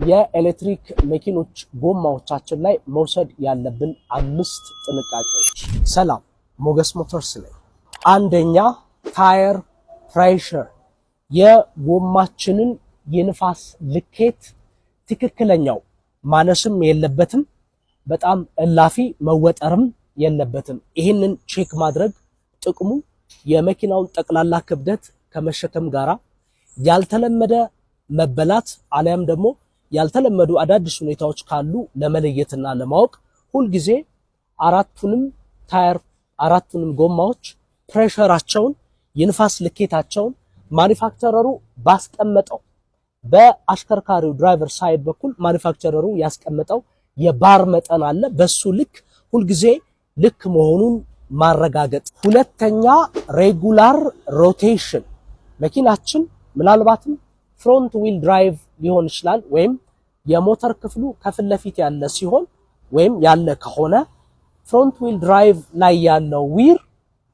የኤሌክትሪክ መኪኖች ጎማዎቻችን ላይ መውሰድ ያለብን 5 ጥንቃቄዎች። ሰላም ሞገስ ሞተርስ ነኝ። አንደኛ ታየር ፕሬሸር፣ የጎማችንን የንፋስ ልኬት ትክክለኛው ማነስም የለበትም፣ በጣም እላፊ መወጠርም የለበትም። ይህንን ቼክ ማድረግ ጥቅሙ የመኪናውን ጠቅላላ ክብደት ከመሸከም ጋራ ያልተለመደ መበላት አሊያም ደግሞ ያልተለመዱ አዳዲስ ሁኔታዎች ካሉ ለመለየትና ለማወቅ ሁልጊዜ አራቱንም ጎማዎች ፕሬሸራቸውን የንፋስ ልኬታቸውን ማኒፋክቸረሩ ባስቀመጠው በአሽከርካሪው ድራይቨር ሳይድ በኩል ማኒፋክቸረሩ ያስቀመጠው የባር መጠን አለ። በሱ ልክ ሁልጊዜ ልክ መሆኑን ማረጋገጥ። ሁለተኛ ሬጉላር ሮቴሽን፣ መኪናችን ምናልባትም ፍሮንት ዊል ድራይቭ ሊሆን ይችላል ወይም የሞተር ክፍሉ ከፊት ለፊት ያለ ሲሆን ወይም ያለ ከሆነ ፍሮንት ዊል ድራይቭ ላይ ያለው ዊር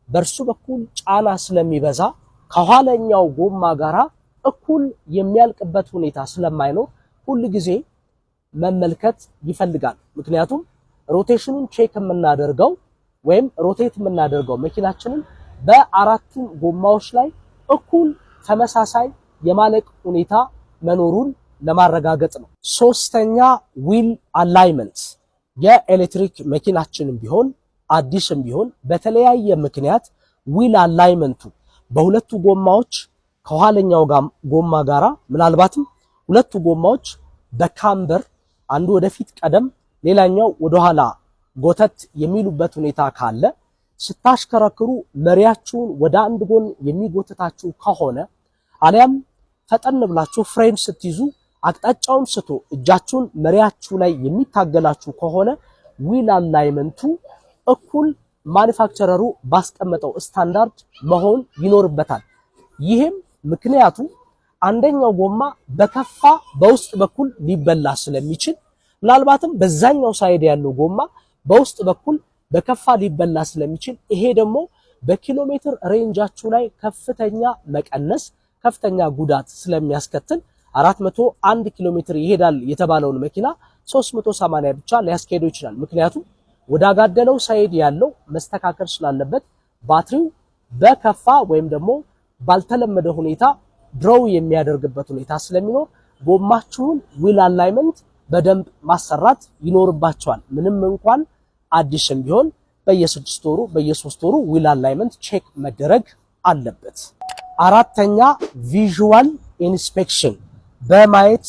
በርሱ በኩል ጫና ስለሚበዛ ከኋለኛው ጎማ ጋራ እኩል የሚያልቅበት ሁኔታ ስለማይኖር ሁሉ ጊዜ መመልከት ይፈልጋል። ምክንያቱም ሮቴሽኑን ቼክ የምናደርገው ወይም ሮቴት የምናደርገው መኪናችንን በአራቱም ጎማዎች ላይ እኩል ተመሳሳይ የማለቅ ሁኔታ መኖሩን ለማረጋገጥ ነው። ሶስተኛ ዊል አላይመንት፣ የኤሌክትሪክ መኪናችንም ቢሆን አዲስም ቢሆን በተለያየ ምክንያት ዊል አላይመንቱ በሁለቱ ጎማዎች ከኋለኛው ጎማ ጋራ ምናልባትም ሁለቱ ጎማዎች በካምበር አንዱ ወደፊት ቀደም ሌላኛው ወደኋላ ጎተት የሚሉበት ሁኔታ ካለ ስታሽከረክሩ መሪያችሁን ወደ አንድ ጎን የሚጎተታችሁ ከሆነ አሊያም ፈጠን ብላችሁ ፍሬን ስትይዙ አቅጣጫውን ስቶ እጃችሁን መሪያችሁ ላይ የሚታገላችሁ ከሆነ ዊል አላይመንቱ እኩል ማኒፋክቸረሩ ባስቀመጠው ስታንዳርድ መሆን ይኖርበታል። ይህም ምክንያቱ አንደኛው ጎማ በከፋ በውስጥ በኩል ሊበላ ስለሚችል ምናልባትም በዛኛው ሳይድ ያለው ጎማ በውስጥ በኩል በከፋ ሊበላ ስለሚችል ይሄ ደግሞ በኪሎ ሜትር ሬንጃችሁ ላይ ከፍተኛ መቀነስ ከፍተኛ ጉዳት ስለሚያስከትል 401 ኪሎ ሜትር ይሄዳል የተባለውን መኪና 380 ብቻ ሊያስኬደው ይችላል። ምክንያቱም ወዳጋደለው ሳይድ ያለው መስተካከል ስላለበት ባትሪው በከፋ ወይም ደግሞ ባልተለመደ ሁኔታ ድሮው የሚያደርግበት ሁኔታ ስለሚኖር ጎማችሁን ዊል አላይመንት በደንብ ማሰራት ይኖርባቸዋል። ምንም እንኳን አዲስም ቢሆን በየ6 ወሩ በየ3 ወሩ ዊል አላይመንት ቼክ መደረግ አለበት። አራተኛ ቪዥዋል ኢንስፔክሽን፣ በማየት